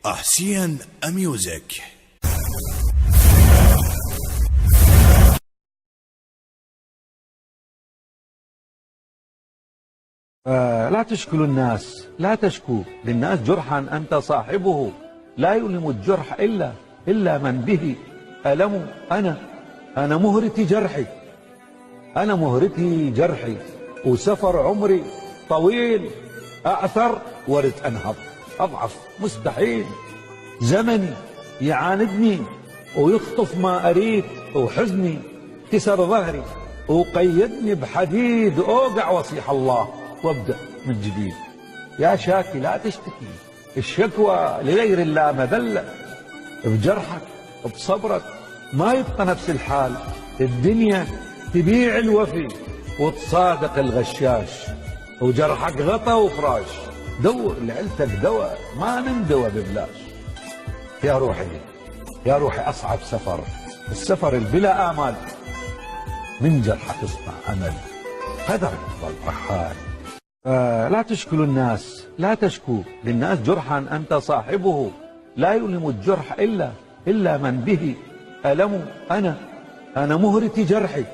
Arsian Music. لا تشكلوا الناس، لا تشكوا للناس جرحا أنت صاحبه، لا يؤلم الجرح إلا من به ألم. أنا مهرتي جرحي، أنا مهرتي جرحي، وسفر عمري طويل، أعثر ورد أنهض، أضعف مستحيل. زمني يعاندني ويخطف ما أريد، وحزني كسر ظهري وقيدني بحديد، أوقع وصيح الله وابدأ من جديد. يا شاكي لا تشتكي، الشكوى لغير الله مذلة، بجرحك بصبرك ما يبقى نفس الحال. الدنيا تبيع الوفي وتصادق الغشاش، وجرحك غطا وفراش، دور لعيلتك دواء ما نندوى ببلاش. يا روحي يا روحي أصعب سفر، السفر البلا آمال، من جرحك تصنع أمل، قدرك ظل رحال. لا تشكلوا الناس، لا تشكوا للناس جرحا أنت صاحبه، لا يؤلم الجرح إلا من به ألم. أنا مهرتي جرحي،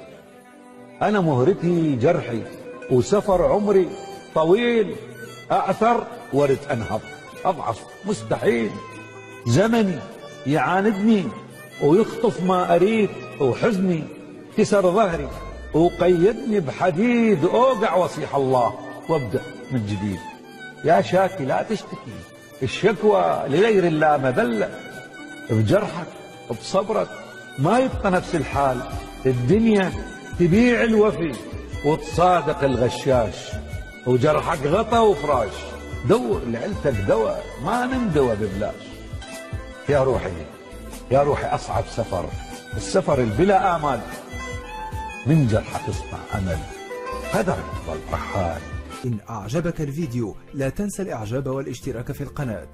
أنا مهرتي جرحي، وسفر عمري طويل، أعثر ورد أنهض، أضعف مستحيل. زمني يعاندني ويخطف ما أريد، وحزني كسر ظهري وقيدني بحديد، أوقع وصيح الله وابدأ من جديد. يا شاكي لا تشتكي، الشكوى لغير الله مذلة، بجرحك بصبرك ما يبقى نفس الحال. الدنيا تبيع الوفي وتصادق الغشاش، وجرحك غطا وفراش، دور لعيلتك دواء ما نندوى ببلاش. يا روحي يا روحي أصعب سفر، السفر البلا آمال، من جرحك تصنع أمل، قدرك ظل رحال. إن أعجبك الفيديو لا تنسى الإعجاب والاشتراك في القناة.